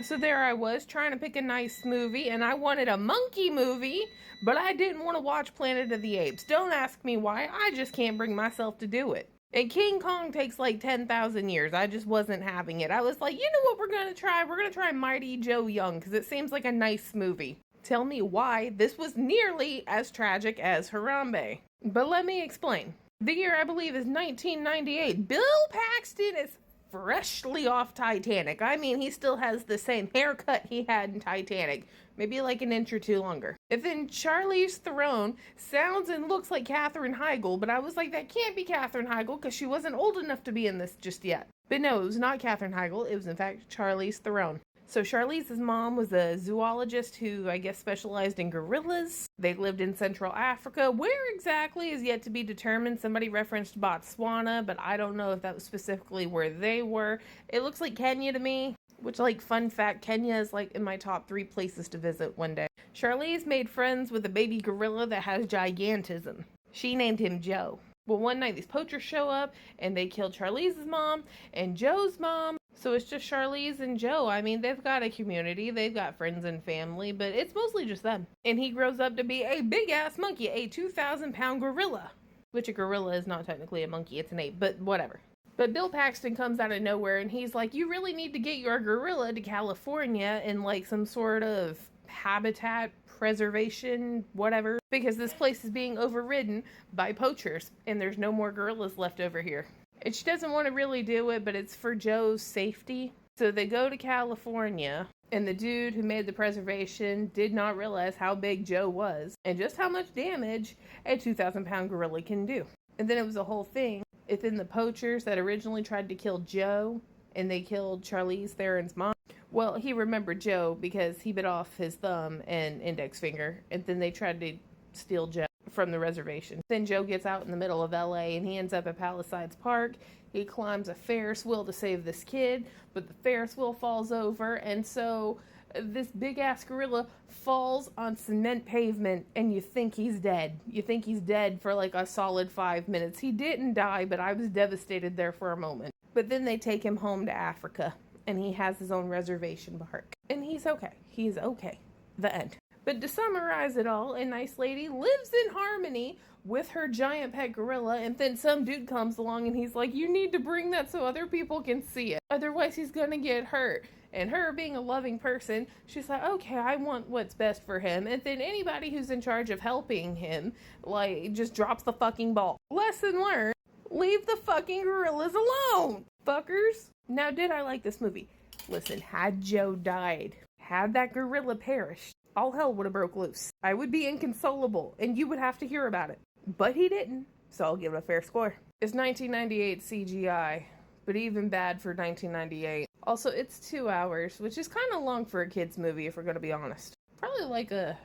So there I was trying to pick a nice movie, and I wanted a monkey movie, but I didn't want to watch Planet of the Apes. Don't ask me why, I just can't bring myself to do it. And King Kong takes like 10,000 years. I just wasn't having it. I was like, you know what we're gonna try? We're gonna try Mighty Joe Young, because it seems like a nice movie. Tell me why this was nearly as tragic as Harambe. But let me explain. The year, I believe, is 1998. Bill Paxton is freshly off Titanic. I mean, he still has the same haircut he had in Titanic, maybe like an inch or two longer. And then Charlize Theron sounds and looks like Katherine Heigl, but I was like, that can't be Katherine Heigl because she wasn't old enough to be in this just yet. But no, it was not Katherine Heigl. It was in fact Charlize Theron. So Charlize's mom was a zoologist who I guess specialized in gorillas. They lived in Central Africa. Where exactly is yet to be determined. Somebody referenced Botswana, but I don't know if that was specifically where they were. It looks like Kenya to me, which, like, fun fact, Kenya is like in my top 3 places to visit one day. Charlize made friends with a baby gorilla that has gigantism. She named him Joe. Well, one night these poachers show up and they kill Charlize's mom and Joe's mom. So it's just Charlize and Joe. I mean, they've got a community, they've got friends and family, but it's mostly just them. And he grows up to be a big-ass monkey, a 2,000-pound gorilla. Which a gorilla is not technically a monkey, it's an ape, but whatever. But Bill Paxton comes out of nowhere and he's like, you really need to get your gorilla to California in like some sort of habitat preservation, whatever, because this place is being overridden by poachers and there's no more gorillas left over here. And she doesn't want to really do it, but it's for Joe's safety. So they go to California, and the dude who made the preservation did not realize how big Joe was and just how much damage a 2,000-pound gorilla can do. And then it was a whole thing. It's in the poachers that originally tried to kill Joe, and they killed Charlize Theron's mom. Well, he remembered Joe because he bit off his thumb and index finger, and then they tried to steal Joe from the reservation. Then Joe gets out in the middle of LA and he ends up at Palisades Park. He climbs a Ferris wheel to save this kid, but the Ferris wheel falls over, and so this big ass gorilla falls on cement pavement and you think he's dead. You think he's dead for like a solid 5 minutes. He didn't die, but I was devastated there for a moment. But then they take him home to Africa and he has his own reservation park. And he's okay. He's okay. The end. But to summarize it all, a nice lady lives in harmony with her giant pet gorilla, and then some dude comes along and he's like, you need to bring that so other people can see it. Otherwise he's gonna get hurt. And her being a loving person, she's like, okay, I want what's best for him. And then anybody who's in charge of helping him, like, just drops the fucking ball. Lesson learned, leave the fucking gorillas alone, fuckers. Now, did I like this movie? Listen, had Joe died, had that gorilla perished, all hell would have broke loose. I would be inconsolable, and you would have to hear about it. But he didn't, so I'll give it a fair score. It's 1998 CGI, but even bad for 1998. Also, it's 2 hours, which is kind of long for a kid's movie, if we're going to be honest. Probably like an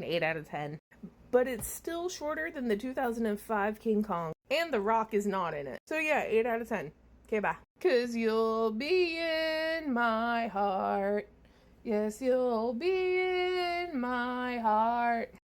8 out of 10. But it's still shorter than the 2005 King Kong, and The Rock is not in it. So yeah, 8 out of 10. Okay, bye. 'Cause you'll be in my heart. Yes, you'll be in my heart.